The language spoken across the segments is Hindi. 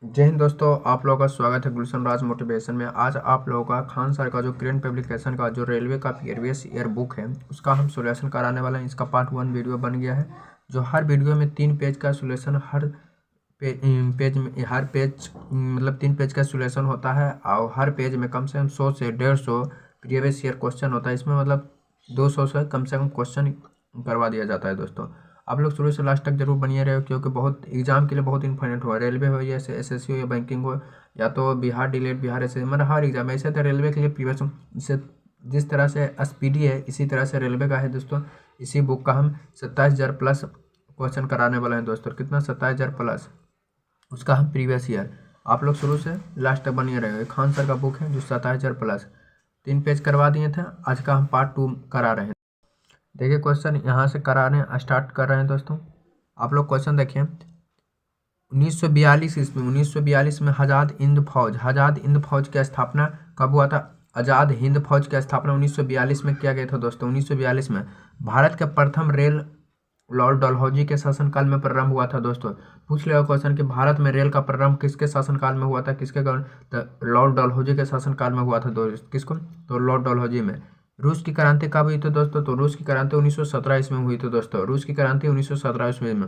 जय हिंद दोस्तों, आप लोगों का स्वागत है गुलशन राज मोटिवेशन में। आज आप लोगों का खान सर का जो करंट पब्लिकेशन का जो रेलवे का प्रीवियस ईयर बुक है उसका हम सोल्यूशन कराने वाले हैं। इसका पार्ट 1 वीडियो बन गया है, जो हर वीडियो में 3 पेज का सोल्यूशन हर पेज मतलब 3 पेज का सोल्यूशन होता है और हर पेज में कम से कम 100 से 150 प्रीवियस ईयर क्वेश्चन होता है। इसमें मतलब 200 से कम क्वेश्चन करवा दिया जाता है। दोस्तों आप लोग शुरू से लास्ट तक जरूर बनिए रहे, क्योंकि बहुत एग्जाम के लिए बहुत इंपॉर्टेंट हुआ। रेलवे हो या एसएससी हो या बैंकिंग हो या तो बिहार डिलेट बिहार एसएससी, मतलब हर एग्जाम ऐसे तो रेलवे के लिए प्रीवियस से जिस तरह से एसपीडी है इसी तरह से रेलवे का है। दोस्तों इसी बुक का हम 27,000 प्लस क्वेश्चन कराने वाले हैं। दोस्तों कितना 27,000 प्लस, उसका हम प्रीवियस ईयर। आप लोग शुरू से लास्ट तक बनिए रहे। खान सर का बुक है जो 27,000 प्लस 3 पेज करवा दिए थे। आज का हम पार्ट 2 करा रहे हैं। देखिए क्वेश्चन यहाँ से कराने स्टार्ट कर रहे हैं। दोस्तों आप लोग क्वेश्चन देखिए। 1942 ईस्वी 1942 में आज़ाद हिंद फौज की स्थापना कब हुआ था? आज़ाद हिंद फौज की स्थापना 1942 में किया गया था। दोस्तों 1942 में भारत के प्रथम रेल लॉर्ड डलहौजी के शासनकाल में प्रारंभ हुआ था। दोस्तों पूछ लेगा क्वेश्चन कि भारत में रेल का प्रारंभ किसके शासनकाल में हुआ था, किसके कारण? तो लॉर्ड डलहौजी के शासनकाल में हुआ था। किसको? तो लॉर्ड डलहौजी में। रूस की क्रांति कब हुई थी दोस्तों? तो रूस की क्रांति 1917 ईस्वी में हुई थी। दोस्तों रूस की क्रांति 1917 ईस्वी में।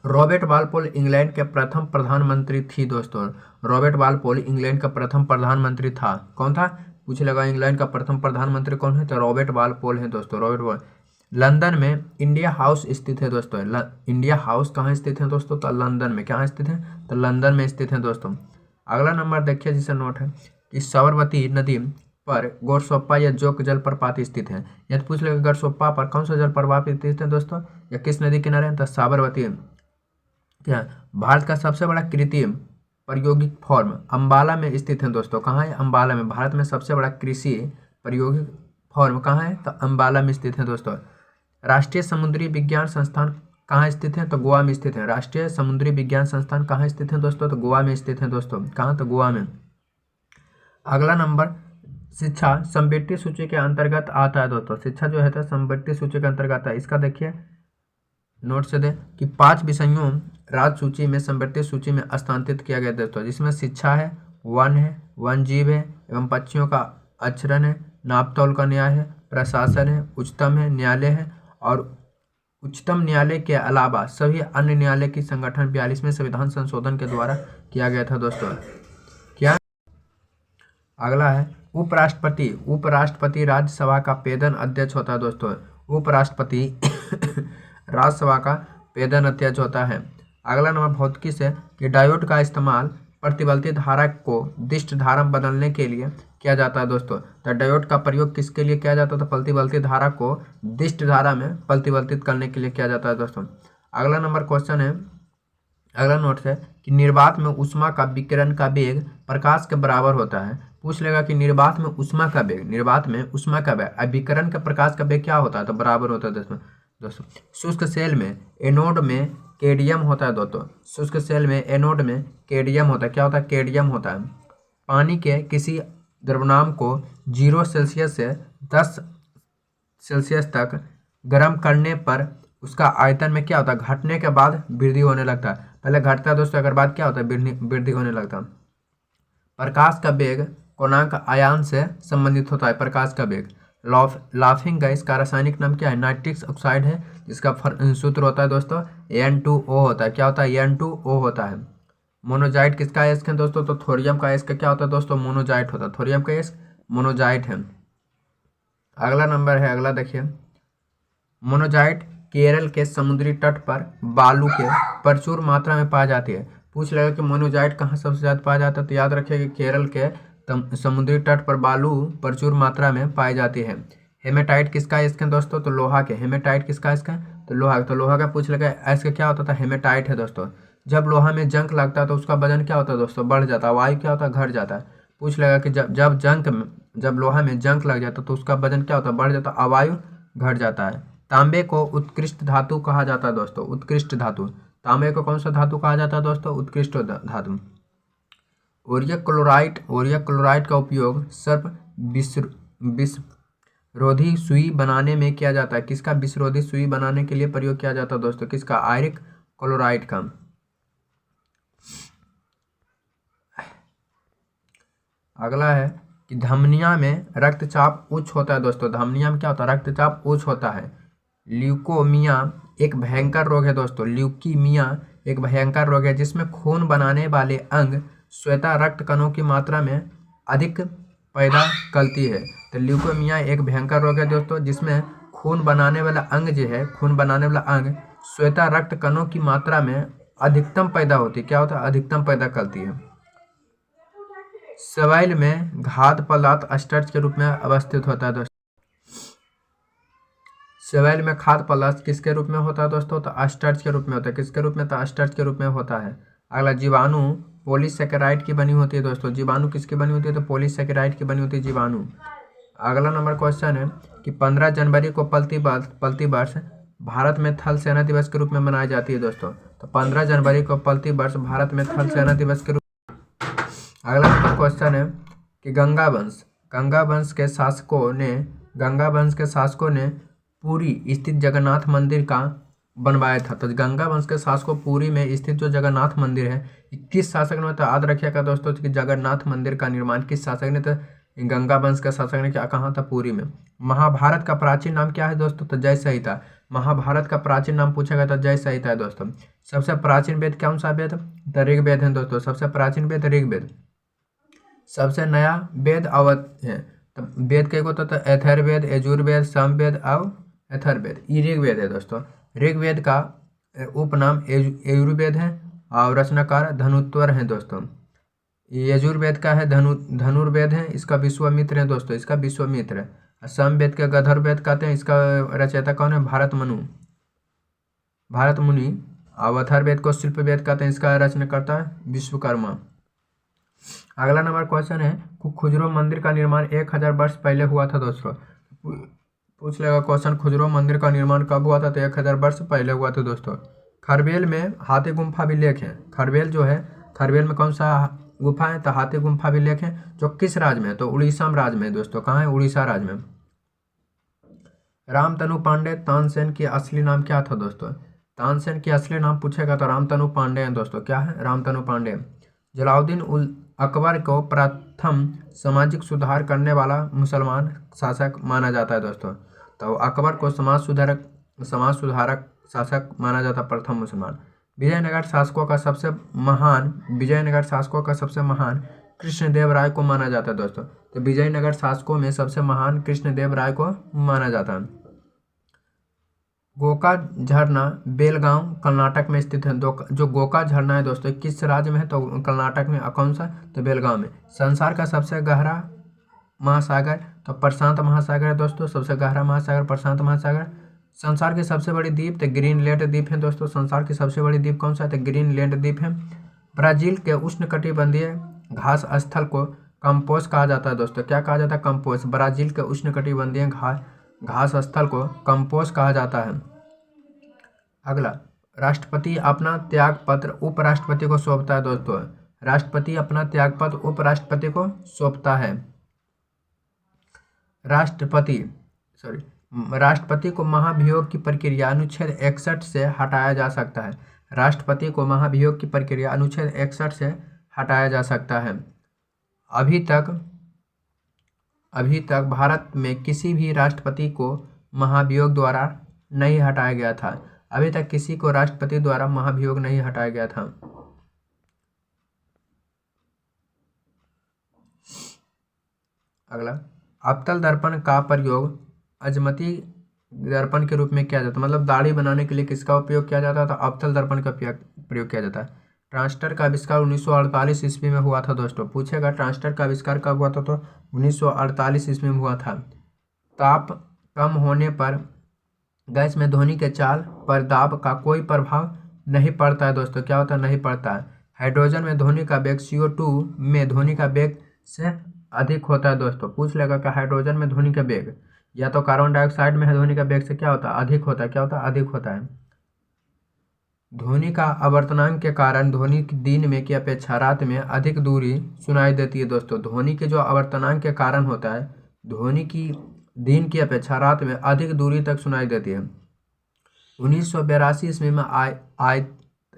रॉबर्ट वालपोल इंग्लैंड के प्रथम प्रधानमंत्री थी। दोस्तों रॉबर्ट वालपोल इंग्लैंड का प्रथम प्रधानमंत्री था। कौन था? पूछ लगा इंग्लैंड का प्रथम प्रधानमंत्री कौन है? तो रॉबर्ट वालपोल है। दोस्तों रॉबर्ट वाल। लंदन में इंडिया हाउस स्थित है। दोस्तों इंडिया हाउस कहाँ स्थित है दोस्तों? तो लंदन में। कहाँ स्थित है? तो लंदन में स्थित है। दोस्तों अगला नंबर देखिए जिसे नोट है कि साबरमती नदी पर गोरसोप्पा या जोक जलप्रपात स्थित है। यदि पूछ लेगा गोरसोप्पा पर कौन सा जलप्रपात स्थित है दोस्तों, या किस नदी किनारे है? तो साबरमती। क्या भारत का सबसे बड़ा कृत्रिम प्रायोगिक फॉर्म अंबाला में स्थित है। दोस्तों कहाँ है? अंबाला में। भारत में सबसे बड़ा कृषि प्रायोगिक फॉर्म कहाँ है? तो अंबाला में स्थित है। दोस्तों राष्ट्रीय समुद्री विज्ञान संस्थान कहाँ स्थित है? तो गोवा में स्थित है। राष्ट्रीय समुद्री विज्ञान संस्थान कहाँ स्थित है दोस्तों? तो गोवा में स्थित है। दोस्तों कहाँ? तो गोवा में। अगला नंबर शिक्षा समवर्ती सूची के अंतर्गत आता है। दोस्तों शिक्षा जो है तो समवर्ती सूची के अंतर्गत आता है। इसका देखिए नोट से दे कि 5 विषयों राज्य सूची में समवर्ती सूची में स्थानांतरित किया गया। दोस्तों जिसमें शिक्षा है, वन है, वन जीव है एवं पक्षियों का आचरण है, नापतोल का न्याय है, प्रशासन है, उच्चतम है न्यायालय है। और उच्चतम न्यायालय के अलावा सभी अन्य न्यायालय की संगठन 42वें संविधान संशोधन के द्वारा किया गया था। दोस्तों क्या? अगला है उपराष्ट्रपति। उपराष्ट्रपति राज्यसभा का पेदन अध्यक्ष होता है। दोस्तों उपराष्ट्रपति राज्यसभा का पेदन अध्यक्ष होता है। अगला नंबर भौतिकी से कि डायोड का इस्तेमाल प्रतिवर्ती धारा को दिष्ट धारा में बदलने के लिए किया जाता है। दोस्तों तो डायोड का प्रयोग किसके लिए किया जाता है? तो प्रतिवर्ती धारा को दिष्ट धारा में परिवर्तित करने के लिए किया जाता है। दोस्तों अगला नंबर क्वेश्चन है, अगला नोट है कि निर्वात में ऊष्मा का विकिरण का वेग प्रकाश के बराबर होता है। पूछ लेगा कि निर्वात में ऊष्मा का वेग, निर्वात में ऊष्मा का वेग विकिरण का प्रकाश का वेग क्या होता है? तो बराबर होता है। दोस्तों शुष्क सेल में एनोड में केडियम होता है। दोस्तों शुष्क सेल में एनोड में केडियम होता है। क्या होता है? केडियम होता है। पानी के किसी द्रव्यमान को 0 सेल्सियस से 10 सेल्सियस तक गर्म करने पर उसका आयतन में क्या होता है? घटने के बाद वृद्धि होने लगता है। पहले घटता है दोस्तों, अगर बाद क्या होता है? वृद्धि होने लगता है। प्रकाश का वेग कोणांक आयान से संबंधित होता है। प्रकाश का वेग। लाफिंग गैस का रासायनिक नाम क्या है? नाइट्रिक ऑक्साइड है, जिसका सूत्र होता है दोस्तों N2O होता है। क्या होता है? N2O होता है। मोनोजाइट किसका अयस्क है दोस्तों? तो थोरियम का अयस्क क्या होता है दोस्तों? मोनोजाइट होता है। थोरियम का अयस्क मोनोजाइट है। अगला नंबर है, अगला देखिए। मोनोजाइट केरल के समुद्री तट पर बालू के प्रचुर मात्रा में पाई जाती है। पूछ लेगा कि मोनोजाइट कहाँ सबसे ज़्यादा पाया जाता है? तो याद रखिए कि केरल के समुद्री तट पर बालू प्रचुर मात्रा में पाई जाती है। हेमेटाइट किसका अयस्क है दोस्तों? तो लोहा के। हेमेटाइट किसका अयस्क है? तो लोहा। तो लोहा का पूछ लेगा अयस्क क्या होता था? हेमेटाइट है। दोस्तों जब लोहा में जंग लगता है तो उसका वजन क्या होता है दोस्तों? बढ़ जाता है। वायु क्या होता है? घट जाता है। पूछ लेगा कि जब लोहा में जंग लग जाता है तो उसका वजन क्या होता है? बढ़ जाता है। अवायु घट जाता है। तांबे को उत्कृष्ट धातु कहा जाता है। दोस्तों उत्कृष्ट धातु। तांबे को कौन सा धातु कहा जाता है दोस्तों? उत्कृष्ट धातु। ओरियक क्लोराइड का उपयोग सर्प विषरोधी सुई बनाने में किया जाता है। किसका? विषरोधी सुई बनाने के लिए प्रयोग किया जाता है दोस्तों। किसका? आयरिक क्लोराइड का। अगला है कि धमनिया में रक्तचाप उच्च होता है दोस्तों। धमनिया में क्या होता है? रक्तचाप उच्च होता है। ल्यूकोमिया एक भयंकर रोग है दोस्तों। ल्यूकीमिया एक भयंकर रोग है जिसमें खून बनाने वाले अंग श्वेत रक्त कणों की मात्रा में अधिक पैदा करती है। तो ल्यूकोमिया एक भयंकर रोग है दोस्तों जिसमें खून बनाने वाला अंग जो है, खून बनाने वाला अंग श्वेत रक्त कणों की मात्रा में अधिकतम पैदा होती है। क्या होता है? अधिकतम पैदा करती है। सेवाइल में खाद्य पदार्थ स्टार्च के रूप में अवस्थित होता है दोस्तों। सेवाइल में खाद्य पदार्थ किसके रूप में होता है दोस्तों? तो स्टार्च के रूप में होता है। किसके रूप में? तो स्टार्च के रूप में होता है। अगला, जीवाणु पॉलीसेकेराइड की बनी होती है दोस्तों। जीवाणु किसकी बनी होती है? तो पॉलीसेकेराइड की बनी होती है जीवाणु। अगला नंबर क्वेश्चन है कि 15 जनवरी को पलती वर्ष भारत में थल सेना दिवस के रूप में मनाई जाती है दोस्तों। तो 15 जनवरी को पलती वर्ष भारत में थल सेना दिवस के रूप। अगला नंबर क्वेश्चन है कि गंगा वंश के शासकों ने पुरी स्थित जगन्नाथ मंदिर का बनवाया था। तो गंगा वंश के शासकों पुरी में स्थित जो जगन्नाथ मंदिर है, किस शासक ने? तो याद रखिएगा दोस्तों कि जगन्नाथ मंदिर का निर्माण किस शासक ने? तो गंगा वंश के शासक ने। क्या कहा था? पुरी में। महाभारत का प्राचीन नाम क्या है दोस्तों? तो जय संहिता। महाभारत का प्राचीन नाम पूछेगा तो जय संहिता है दोस्तों। सबसे प्राचीन वेद कौन सा वेद? तो ऋग्वेद है दोस्तों। सबसे प्राचीन वेद ऋग्वेद। सबसे नया वेद अवध है। तो वेद के को तो अथर्ववेद, यजुर्वेद, सामवेद और अथर्ववेद, ये ऋग्वेद है दोस्तों। ऋग्वेद का उपनाम यजुर्वेद है और रचनाकार धनुत्वर हैं दोस्तों। यजुर्वेद का है धनुर्वेद है, इसका विश्वामित्र है दोस्तों। इसका विश्वामित्र है। सामवेद के गंधर्ववेद कहते हैं, इसका रचयिता कौन है? भारत मुनि। और अथर्ववेद को शिल्पवेद कहते हैं, इसका रचनाकर्ता है विश्वकर्मा। अगला नंबर क्वेश्चन है खुजरो मंदिर का निर्माण 1000 वर्ष पहले हुआ था दोस्तों। पूछ लेगा क्वेश्चन, खुजरो मंदिर का निर्माण कब हुआ था? तो 1000 वर्ष पहले हुआ था दोस्तों। खरबेल में हाथी गुम्फा अभिलेख है। खरबेल जो है, खरबेल में कौन सा गुफा है? तो हाथी गुम्फा अभिलेख है, जो किस राज्य में है? तो उड़ीसा राज्य में दोस्तों। कहाँ है? उड़ीसा राज्य में। रामतनु पांडे तानसेन की असली नाम क्या था दोस्तों? तानसेन की असली नाम पूछेगा तो रामतनु पांडे हैं दोस्तों। क्या है? रामतनु पांडे। जलाउद्दीन उल अकबर को प्रथम सामाजिक सुधार करने वाला मुसलमान शासक माना जाता है दोस्तों। तो अकबर को समाज सुधारक शासक माना जाता है, प्रथम मुसलमान। विजयनगर शासकों का सबसे महान कृष्णदेव राय को माना जाता है दोस्तों। तो विजयनगर शासकों में सबसे महान कृष्णदेव राय को माना जाता है। गोका झरना बेलगांव कर्नाटक में स्थित है। जो गोका झरना है दोस्तों किस राज्य में है? तो कर्नाटक में। कौन सा? तो बेलगांव में। संसार का सबसे गहरा महासागर? तो प्रशांत महासागर है दोस्तों। सबसे गहरा महासागर प्रशांत महासागर। संसार की सबसे बड़ी द्वीप तो ग्रीनलैंड द्वीप है दोस्तों। संसार की सबसे बड़ी द्वीप कौन सा है? तो ग्रीनलैंड द्वीप है। ब्राजील के उष्णकटिबंधीय घास स्थल को कंपोज कहा जाता है दोस्तों। क्या कहा जाता है? कंपोज। ब्राजील के उष्णकटिबंधीय घास स्थल को कंपोज कहा जाता है। अगला, राष्ट्रपति अपना त्यागपत्र उपराष्ट्रपति को सौंपता है दोस्तों। राष्ट्रपति अपना त्यागपत्र उपराष्ट्रपति को सौंपता है। राष्ट्रपति को महाभियोग की प्रक्रिया अनुच्छेद 61 से हटाया जा सकता है। राष्ट्रपति को महाभियोग की प्रक्रिया अनुच्छेद 61 से हटाया जा सकता है। अभी तक भारत में किसी भी राष्ट्रपति को महाभियोग द्वारा नहीं हटाया गया था। अभी तक किसी को राष्ट्रपति द्वारा महाभियोग नहीं हटाया गया था। अगला, अवतल दर्पण का प्रयोग अजमती दर्पण के रूप में किया जाता है। मतलब दाढ़ी बनाने के लिए किसका उपयोग किया जाता है? तो अवतल दर्पण का प्रयोग किया जाता है। ट्रांजिस्टर का आविष्कार 1948 ईस्वी में हुआ था दोस्तों। पूछेगा ट्रांजिस्टर का आविष्कार कब हुआ था? तो 1948 ईस्वी में हुआ था। ताप कम होने पर गैस में ध्वनि के चाल पर दाब का कोई प्रभाव नहीं पड़ता है दोस्तों। क्या होता है? नहीं पड़ता है। हाइड्रोजन में ध्वनि का वेग CO2 में ध्वनि का वेग से अधिक होता है दोस्तों। पूछ लेगा कि हाइड्रोजन में ध्वनि का वेग या तो कार्बन डाइऑक्साइड में ध्वनि का वेग से क्या होता है? अधिक होता है। क्या होता है? अधिक होता है। ध्वनि का आवर्तनांक के कारण ध्वनि दिन में की अपेक्षा रात में अधिक दूरी सुनाई देती है दोस्तों। ध्वनि के जो आवर्तनांक के कारण होता है, ध्वनि की दिन की अपेक्षा रात में अधिक दूरी तक सुनाई देती है। 1982 ईस्वी में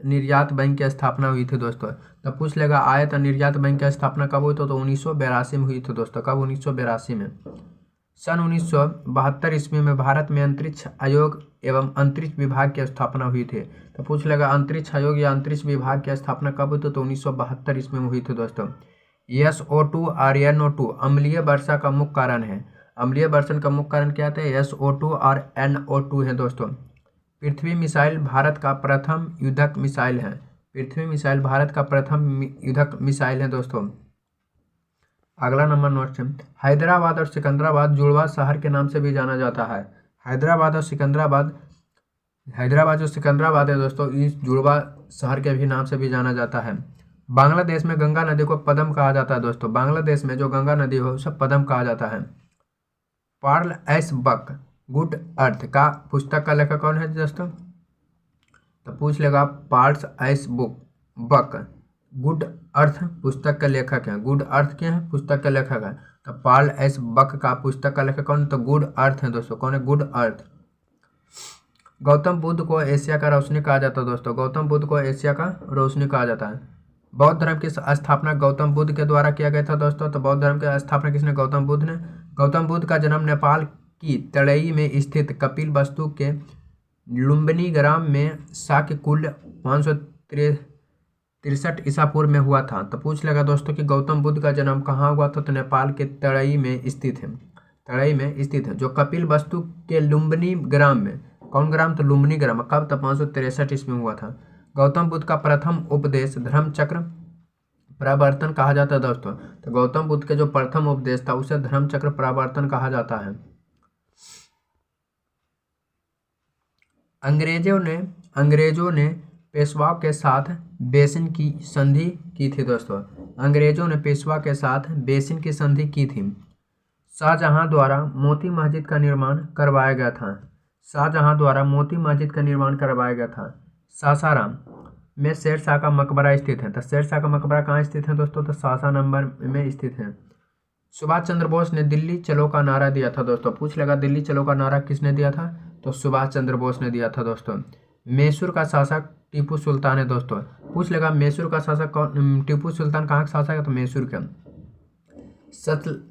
निर्यात बैंक की स्थापना हुई थी दोस्तों। तो पूछ लेगा आयात और निर्यात बैंक की स्थापना कब हुई? तो 1982 में हुई थी दोस्तों। कब? 1982 में। सन 1972 ईस्वी में भारत में अंतरिक्ष आयोग एवं अंतरिक्ष विभाग की स्थापना हुई थी। तो पूछ लेगा अंतरिक्ष आयोग या अंतरिक्ष विभाग की स्थापना कब हुई? तो 1972 ईस्वी में हुई थी दोस्तों। SO2 और NO2 अम्लीय वर्षा का मुख्य कारण है। अम्लीय वर्षण का मुख्य कारण क्या है? SO2 और NO2 है दोस्तों। पृथ्वी मिसाइल भारत का प्रथम युद्धक मिसाइल है। पृथ्वी मिसाइल भारत का प्रथम युद्धक मिसाइल है दोस्तों। अगला नंबर नोट है, हैदराबाद और सिकंदराबाद जुड़वा शहर के नाम से भी जाना जाता है। हैदराबाद जो सिकंदराबाद है दोस्तों, इस जुड़वा शहर के भी नाम से भी जाना जाता है। बांग्लादेश में गंगा नदी को पदम कहा जाता है दोस्तों। बांग्लादेश में जो गंगा नदी है उसे पदम कहा जाता है। पार्ल एस बक गुड अर्थ का पुस्तक का लेखक कौन है दोस्तों? तो पूछ लेगा पार्ल्स एस बक गुड अर्थ पुस्तक के लेखक हैं। गुड अर्थ क्या है? पुस्तक के लेखक है। तो पार्ल एस बक का पुस्तक का लेखक कौन? तो गुड अर्थ है दोस्तों। कौन है? गुड अर्थ। गौतम बुद्ध को एशिया का रोशनी कहा जाता है दोस्तों। गौतम बुद्ध को एशिया का रोशनी कहा जाता है। बौद्ध धर्म की स्थापना गौतम बुद्ध के द्वारा किया गया था दोस्तों। तो बौद्ध धर्म की स्थापना किसने? गौतम बुद्ध ने। गौतम बुद्ध का जन्म नेपाल की तराई में स्थित कपिलवस्तु के लुम्बिनी ग्राम में शाक्य कुल 563 ईसा पूर्व में हुआ था। तो पूछ लेगा दोस्तों कि गौतम बुद्ध का जन्म कहाँ हुआ था? तो नेपाल के तराई में स्थित है। तराई में स्थित है जो कपिलवस्तु के लुम्बिनी ग्राम में। कौन ग्राम? तो लुम्बिनी ग्राम। कब? तो 563 ईस्वी में हुआ था। गौतम बुद्ध का प्रथम उपदेश धर्मचक्र प्रवर्तन कहा जाता है दोस्तों। तो गौतम बुद्ध के जो प्रथम उपदेश था उसे धर्मचक्र प्रवर्तन कहा जाता है। अंग्रेजों ने पेशवाओं के साथ बेसिन की संधि की थी दोस्तों। अंग्रेजों ने पेशवा के साथ बेसिन की संधि की थी। शाहजहां द्वारा मोती मस्जिद का निर्माण करवाया गया था। शाहजहां द्वारा मोती मस्जिद का निर्माण करवाया गया था। सासाराम में शेरशाह का मकबरा स्थित है। तो शेरशाह का मकबरा कहाँ स्थित है दोस्तों? तो सासा नंबर में स्थित है। सुभाष चंद्र बोस ने दिल्ली चलो का नारा दिया था दोस्तों। पूछ लेगा दिल्ली चलो का नारा किसने दिया था? तो सुभाष चंद्र बोस ने दिया था दोस्तों। मैसूर का शासक टीपू सुल्तान है दोस्तों। पूछ लेगा मैसूर का शासक कौन? टीपू सुल्तान कहाँ का शासक है? तो मैसूर का।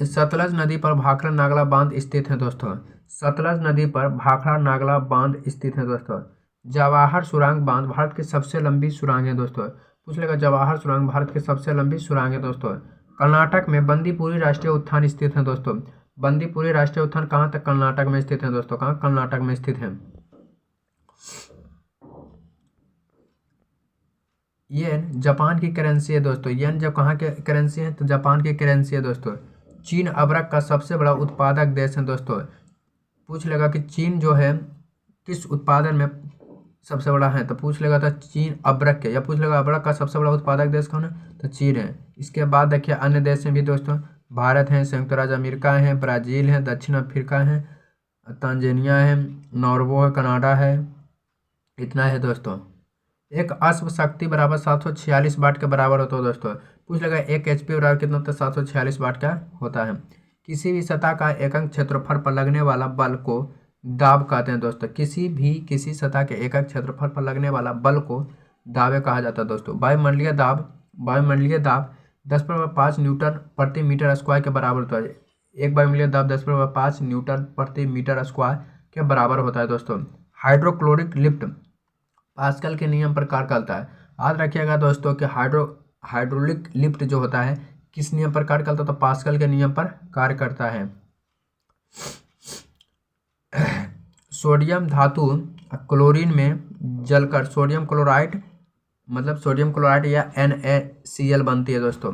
सतलज नदी पर भाखड़ा नागला बांध स्थित है दोस्तों। सतलज नदी पर भाखड़ा नागला बांध स्थित है दोस्तों। जवाहर सुरंग बांध भारत की सबसे लंबी सुरंग है दोस्तों। पूछ लेगा जवाहर सुरंग भारत की सबसे लंबी सुरंग है दोस्तों। कर्नाटक में बंदीपुरी राष्ट्रीय उद्यान स्थित है दोस्तों। बंदीपुरी राष्ट्रीय उद्यान कहाँ तक? कर्नाटक में स्थित है दोस्तों। कहाँ? कर्नाटक में स्थित है। येन जापान की करेंसी है दोस्तों। येन जब कहाँ के करेंसी है? तो जापान की करेंसी है दोस्तों। चीन अबरक का सबसे बड़ा उत्पादक देश है दोस्तों। पूछ लेगा कि चीन जो है किस उत्पादन में सबसे बड़ा है? तो पूछ लेगा था चीन अबरक के, या पूछ लेगा अबरक का सबसे बड़ा उत्पादक देश कौन है? तो चीन है। इसके बाद देखिए अन्य देश में भी दोस्तों भारत है, संयुक्त राज्य अमेरिका है, ब्राज़ील है, दक्षिण अफ्रीका है, तंजानिया है, नॉर्वे है, कनाडा है। इतना है दोस्तों। एक अश्व शक्ति बराबर 746 वाट के बराबर होता है दोस्तों। पूछ लेगा 1 HP बराबर कितना होता है? 746 वाट का होता है। किसी भी सतह का एकक क्षेत्रफल पर लगने वाला बल को दाब कहते हैं दोस्तों। किसी सतह के एकक क्षेत्रफल पर लगने वाला बल को दाब कहा जाता है दोस्तों। वायुमंडलीय दाब 10⁵ न्यूटन प्रति मीटर स्क्वायर के बराबर होता है। एक वायुमंडलीय दाब 10⁵ न्यूटन प्रति मीटर स्क्वायर के बराबर होता है दोस्तों। हाइड्रोक्लोरिक लिफ्ट पास्कल के नियम पर कार्य करता है। याद रखिएगा दोस्तों कि हाइड्रोलिक लिफ्ट जो होता है किस नियम पर कार्य करता है? तो पास्कल के नियम पर कार्य करता है। सोडियम धातु क्लोरीन में जलकर सोडियम क्लोराइड या NaCl बनती है दोस्तों।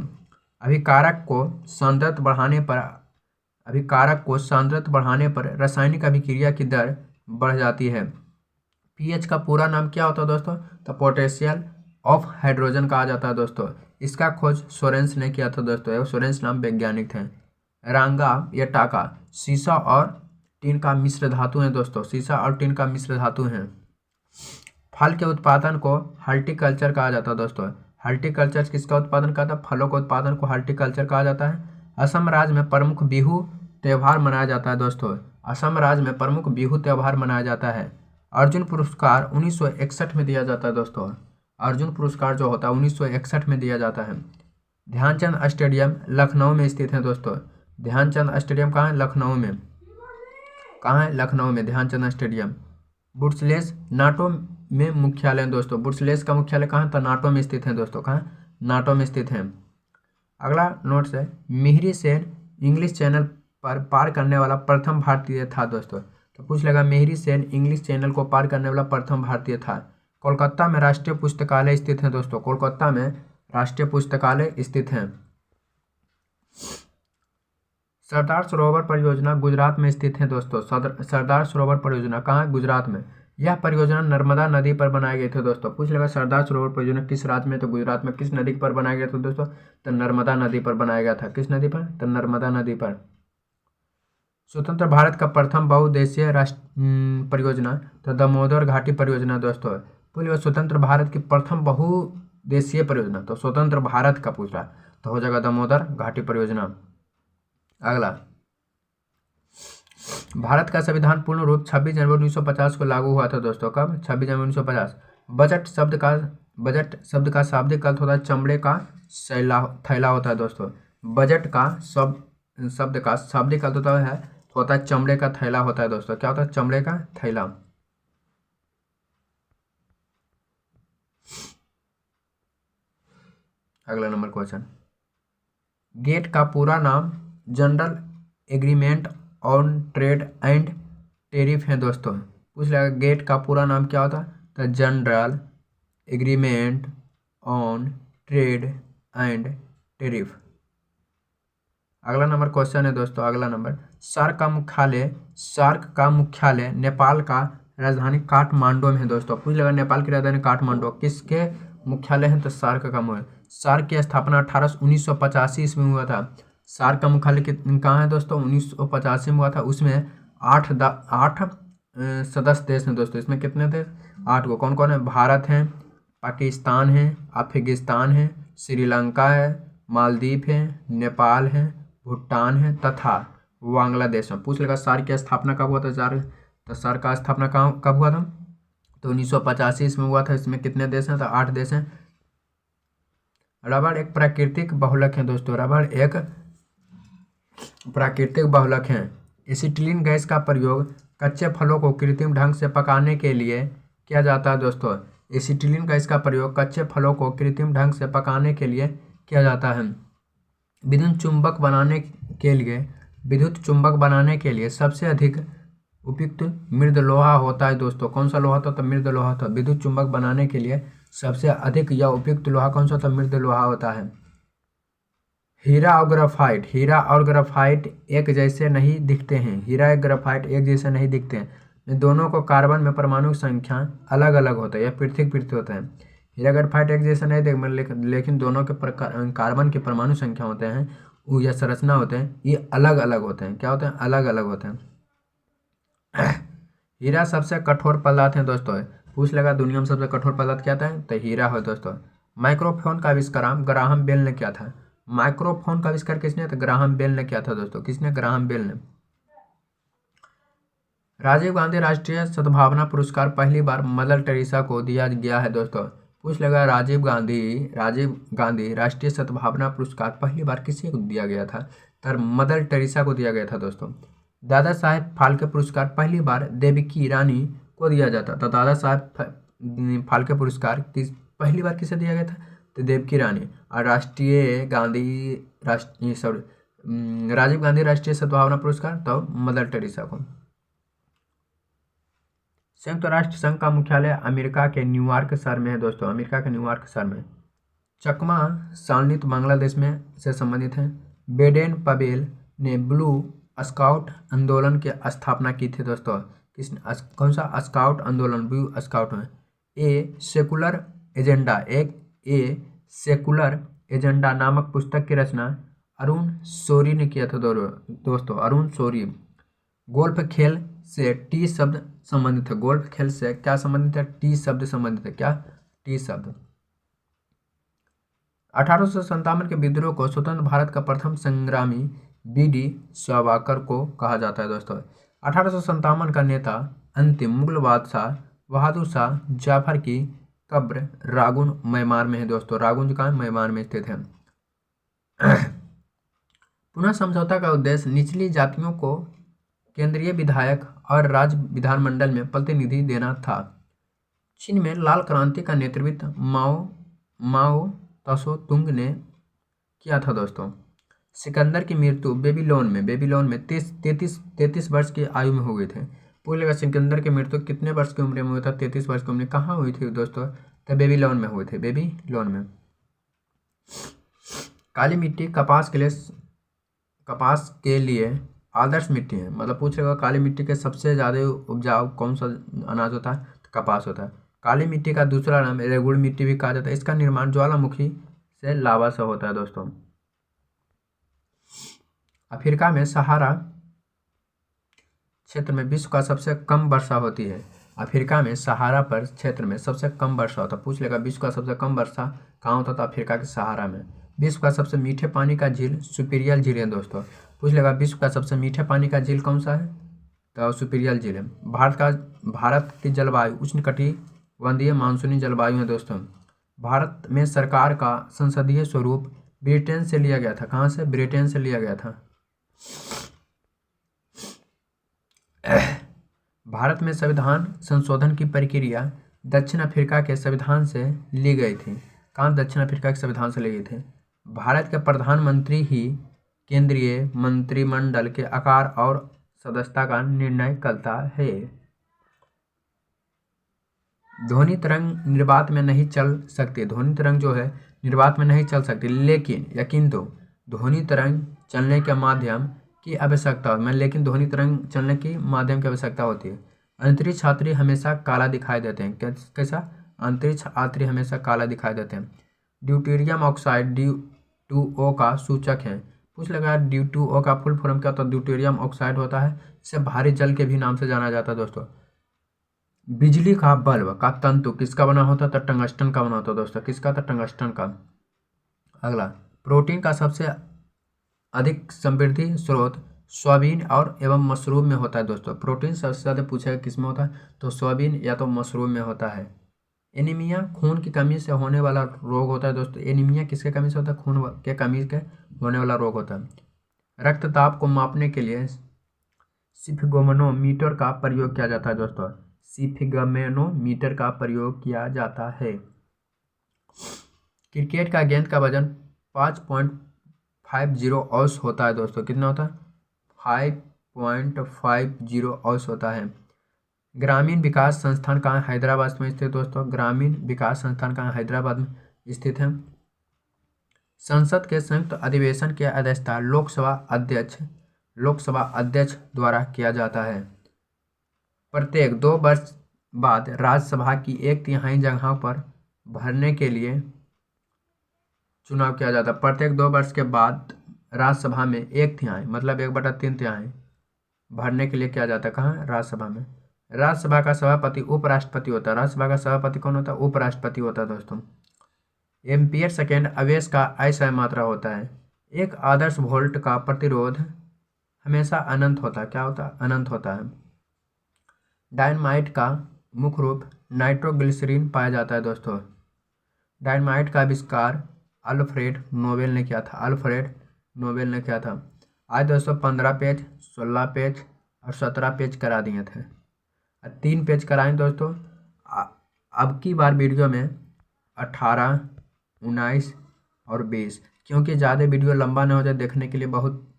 अभिकारक को सांद्रता बढ़ाने पर रासायनिक अभिक्रिया की दर बढ़ जाती है। pH का पूरा नाम क्या होता है दोस्तों? तो पोटेंशियल ऑफ हाइड्रोजन कहा जाता है दोस्तों। इसका खोज सोरेंस ने किया था दोस्तों। सोरेंस नाम वैज्ञानिक थे। रांगा या टाका सीसा और टीन का मिश्र धातु है दोस्तों। सीसा और टीन का मिश्र धातु हैं। फल के उत्पादन को हॉर्टिकल्चर कहा जाता है दोस्तों। हॉर्टिकल्चर किसका उत्पादन करता है? फलों के उत्पादन को हॉर्टिकल्चर कहा जाता है। असम राज्य में प्रमुख बिहू त्यौहार मनाया जाता है दोस्तों। असम राज्य में प्रमुख बिहू त्यौहार मनाया जाता है। अर्जुन पुरस्कार 1961 में दिया जाता है दोस्तों। अर्जुन पुरस्कार जो होता है 1961 में दिया जाता है। ध्यानचंद स्टेडियम लखनऊ में स्थित है दोस्तों। ध्यानचंद स्टेडियम कहाँ है? लखनऊ में। कहाँ है? लखनऊ में ध्यानचंद स्टेडियम। ब्रुसेल्स नाटो में मुख्यालय है दोस्तों। ब्रुसेल्स का मुख्यालय कहाँ? तो नाटो में स्थित है दोस्तों। कहाँ? नाटो में स्थित है। अगला नोट्स है, मिहिर सेन इंग्लिश चैनल पर पार करने वाला प्रथम भारतीय था दोस्तों। तो पूछ लेगा मिहिर सेन इंग्लिश चैनल को पार करने वाला प्रथम भारतीय था। कोलकाता में राष्ट्रीय पुस्तकालय स्थित है दोस्तों। कोलकाता में राष्ट्रीय पुस्तकालय स्थित है। सरदार सरोवर परियोजना गुजरात में स्थित है दोस्तों। सरदार सरोवर परियोजना कहाँ है? गुजरात में। यह परियोजना नर्मदा नदी पर बनाई गई थी दोस्तों। पूछ लेगा सरदार सरोवर परियोजना किस राज्य में? तो गुजरात में। किस नदी पर बनाया गया था दोस्तों? तो नर्मदा नदी पर बनाया गया था। किस नदी पर? तो नर्मदा नदी पर। स्वतंत्र भारत का प्रथम बहुउद्देशीय राष्ट्र परियोजना तो दामोदर घाटी परियोजना दोस्तों। पूछ लेगा स्वतंत्र भारत की प्रथम बहुउद्देशीय परियोजना तो स्वतंत्र भारत का पूछ रहा तो हो जाएगा दामोदर घाटी परियोजना। अगला, भारत का संविधान पूर्ण रूप 26 जनवरी 1950 को लागू हुआ था दोस्तों। कब? 26 जनवरी 1950। बजट शब्द का शाब्दिक अर्थ होता है चमड़े का थैला होता है दोस्तों। बजट का शब्द का शाब्दिक अर्थ होता है चमड़े का थैला होता है दोस्तों। क्या होता है? चमड़े का थैला। अगला नंबर क्वेश्चन, गेट का पूरा नाम general agreement on trade and tariff है दोस्तों। पूछ लेगा गेट का पूरा नाम क्या होता है? तो general agreement on trade and tariff. अगला नंबर क्वेश्चन है दोस्तों। अगला नंबर, सार्क का मुख्यालय नेपाल का राजधानी काठमांडू में है दोस्तों। पूछ लेगा नेपाल की राजधानी काठमांडू किसके मुख्यालय है? तो सार्क का मुख्यालय। सार्क की स्थापना 1985 ईस्वी में हुआ था। सार्क का मुख्यालय कहाँ है दोस्तों? 1985 में हुआ था। उसमें आठ सदस्य देश हैं दोस्तों। इसमें कितने थे? 8 को। कौन कौन है? भारत है, पाकिस्तान है, अफगानिस्तान है, श्रीलंका है, मालदीव है, नेपाल है, भूटान है तथा बांग्लादेश में। पूछ लेगा सार्क की स्थापना कब हुआ था? तो सार्क का स्थापना कब हुआ था? तो 1985 में हुआ था। इसमें कितने देश हैं? तो 8 देश हैं। रबड़ एक प्राकृतिक बहुलक है दोस्तों। रबड़ एक प्राकृतिक बहुलक है। एसिटिलीन गैस का प्रयोग कच्चे फलों को कृत्रिम ढंग से पकाने के लिए किया जाता है दोस्तों। एसिटिलीन गैस का प्रयोग कच्चे फलों को कृत्रिम ढंग से पकाने के लिए किया जाता है। विद्युत चुंबक बनाने के लिए सबसे अधिक उपयुक्त मृद लोहा होता है दोस्तों। कौन सा लोहा था? तो मृद लोहा था। विद्युत चुंबक बनाने के लिए सबसे अधिक या उपयुक्त लोहा कौन सा? तो मृद लोहा होता है। हीरा और ग्रेफाइट एक जैसे नहीं दिखते हैं। हीरा और ग्रेफाइट एक जैसे नहीं दिखते हैं। दोनों को कार्बन में परमाणु संख्या अलग अलग होता है या पृथक होता है। हीरा ग्रेफाइट एक जैसा नहीं देख लेकिन दोनों के कार्बन के परमाणु संख्या होते हैं या संरचना होते हैं ये अलग अलग होते हैं। क्या होते हैं? अलग अलग होते हैं। हीरा सबसे कठोर पदार्थ है दोस्तों। पूछ लेगा दुनिया में सबसे कठोर पदार्थ क्या था? तो हीरा है दोस्तों। माइक्रोफोन का आविष्कार ग्राहम बेल ने किया था। माइक्रोफोन का आविष्कार किसने? तो ग्राहम बेल ने किया था दोस्तों। किसने? ग्राहम बेल ने। राजीव गांधी राष्ट्रीय सद्भावना पुरस्कार पहली बार मदर टेरेसा को दिया गया है दोस्तों। पूछ लेगा राजीव गांधी राष्ट्रीय सद्भावना पुरस्कार पहली बार किसे को दिया गया था? तो मदर टेरेसा को दिया गया था दोस्तों। दादा साहेब फाल्के पुरस्कार पहली बार देवकी रानी को दिया जाता। तो दादा साहेब फाल्के पुरस्कार पहली बार किसे दिया गया था? तो देवकी रानी। और राजीव गांधी राष्ट्रीय सद्भावना पुरस्कार तो मदर टेरेसा को। संयुक्त राष्ट्र संघ का मुख्यालय अमेरिका के न्यूयॉर्क शहर में है दोस्तों। अमेरिका के न्यूयॉर्क शहर में। चकमा साल्नित बांग्लादेश में से संबंधित है। बेडेन पवेल ने ब्लू स्काउट आंदोलन की स्थापना की थी दोस्तों। किसने? कौन सा स्काउट आंदोलन? ब्लू स्काउट में। सेकुलर एजेंडा नामक पुस्तक की रचना अरुण शौरी ने किया था दोस्तों। अरुण शौरी। गोल्फ खेल से टी शब्द संबंधित है। गोल्फ खेल से क्या संबंधित है? टी शब्द संबंधित है। क्या? टी शब्द। 1857 के विद्रोह को स्वतंत्र भारत का प्रथम संग्रामी बीडी सावरकर को कहा जाता है दोस्तों। 1857 का नेता अंतिम मुगल बादशाह बहादुर शाह जाफर की कब्र रागुन म्यांमार में है दोस्तों। रागुन जो कहाँ है, म्यांमार में स्थित है। पुनः समझौता का उद्देश्य निचली जातियों को केंद्रीय विधायक और राज्य विधानमंडल में प्रतिनिधि देना था। चीन में लाल क्रांति का नेतृत्व माओ त्सो तुंग ने किया था दोस्तों। सिकंदर की मृत्यु बेबीलोन में 33 वर्ष की आयु में हो गई थे। पूछेगा सिकंदर की मृत्यु कितने वर्ष की उम्र में हुआ था? 33 वर्ष की उम्र। कहाँ हुई थी दोस्तों? तो बेबीलोन में हुए थे, बेबीलोन में। काली मिट्टी कपास के लिए आदर्श मिट्टी है। मतलब पूछेगा काली मिट्टी के सबसे ज़्यादा उपजाऊ कौन सा अनाज होता है? तो कपास होता है। काली मिट्टी का दूसरा नाम रेगुड़ मिट्टी भी कहा जाता है। इसका निर्माण ज्वालामुखी से लावा से होता है दोस्तों। अफ्रीका में सहारा क्षेत्र में विश्व का सबसे कम वर्षा होती है। अफ्रीका में सहारा पर क्षेत्र में सबसे कम वर्षा होता है। पूछ लेगा विश्व का सबसे कम वर्षा कहाँ होता था? अफ्रीका के सहारा में। विश्व का सबसे मीठे पानी का झील सुपीरियल झील है दोस्तों। पूछ लेगा विश्व का सबसे मीठे पानी का झील कौन सा है? तो सुपीरियल झील है। भारत की जलवायु उष्णकटिबंधीय मानसूनी जलवायु है दोस्तों। भारत में सरकार का संसदीय स्वरूप ब्रिटेन से लिया गया था। कहाँ से? ब्रिटेन से लिया गया था। भारत में संविधान संशोधन की प्रक्रिया दक्षिण अफ्रीका के संविधान से ली गई थी। कहाँ? दक्षिण अफ्रीका के संविधान से ली गई थी। भारत के प्रधानमंत्री ही केंद्रीय मंत्रिमंडल के आकार और सदस्यता का निर्णय करता है। ध्वनि तरंग निर्वात में नहीं चल सकती। ध्वनि तरंग जो है निर्वात में नहीं चल सकती, लेकिन किंतु ध्वनि तरंग चलने के माध्यम की आवश्यकता लेकिन ध्वनि तरंग चलने की माध्यम की आवश्यकता होती है। अंतरिक्ष यात्री हमेशा काला दिखाई देते हैं। कैसा? अंतरिक्ष यात्री हमेशा काला दिखाई देते हैं। ड्यूटेरियम ऑक्साइड D2O का सूचक है। पूछ लगा D2O का फुल फॉर्म क्या होता है? ड्यूटेरियम ऑक्साइड होता है। इसे भारी जल के भी नाम से जाना जाता है दोस्तों। बिजली का बल्ब का तंतु किसका बना होता था? टंगस्टन का बना होता है दोस्तों। किसका था? टंगस्टन का। अगला, प्रोटीन का सबसे अधिक समृद्धि स्रोत सोयाबीन और एवं मशरूम में होता है दोस्तों। प्रोटीन सबसे ज़्यादा पूछेगा किस में होता है? तो सोयाबीन या तो मशरूम में होता है। एनीमिया खून की कमी से होने वाला रोग होता है दोस्तों। एनीमिया किसके कमी से होता है? खून के कमी के होने वाला रोग होता है। रक्तचाप को मापने के लिए स्फिग्मोमीटर का प्रयोग किया जाता है दोस्तों। स्फिग्मोमीटर का प्रयोग किया जाता है। क्रिकेट का गेंद का वजन 5.50 औंस होता है दोस्तों। कितना होता है? 5.50 औंस होता है। ग्रामीण विकास संस्थान कहाँ? हैदराबाद में स्थित दोस्तों। ग्रामीण विकास संस्थान कहाँ? हैदराबाद में स्थित है। संसद के संयुक्त अधिवेशन की अध्यक्षता लोकसभा अध्यक्ष द्वारा किया जाता है। प्रत्येक 2 वर्ष बाद राज्यसभा की 1/3 जगहों पर भरने के लिए चुनाव किया जाता है। प्रत्येक 2 वर्ष के बाद राज्यसभा में 1/3 मतलब 1/3 भरने के लिए किया जाता है। कहाँ? राज्यसभा में। राज्यसभा का सभापति उपराष्ट्रपति होता है। राज्यसभा का सभापति कौन होता है? उपराष्ट्रपति होता है दोस्तों। एम्पियर सेकेंड आवेश का अक्षय मात्रा होता है। एक आदर्श वोल्ट का प्रतिरोध हमेशा अनंत होता है। क्या होता है? अनंत होता है। डायनामाइट का मुख्य रूप नाइट्रोग्लिसरीन पाया जाता है दोस्तों। डायनामाइट का आविष्कार अल्फ्रेड नोबेल ने किया था। अल्फ्रेड नोबेल ने किया था। आज दोस्तों 15 पेज, 16 पेज और 17 पेज करा दिए थे। 3 पेज कराएँ दोस्तों। अब की बार वीडियो में 18, 19 और 20, क्योंकि ज़्यादा वीडियो लंबा ना हो जाए, देखने के लिए बहुत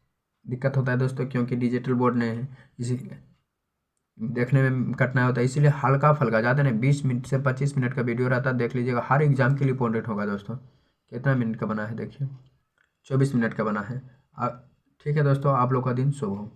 दिक्कत होता है दोस्तों, क्योंकि डिजिटल बोर्ड नहीं है, इसीलिए देखने में कठिनाई होता है। इसीलिए हल्का फुल्का, ज़्यादा नहीं, 20 मिनट से 25 मिनट का वीडियो रहता है। देख लीजिएगा, हर एग्जाम के लिए इंपॉर्टेंट होगा दोस्तों। कितना मिनट का बना है देखिए, 24 मिनट का बना है। ठीक है दोस्तों, आप लोग का दिन शुभ हो।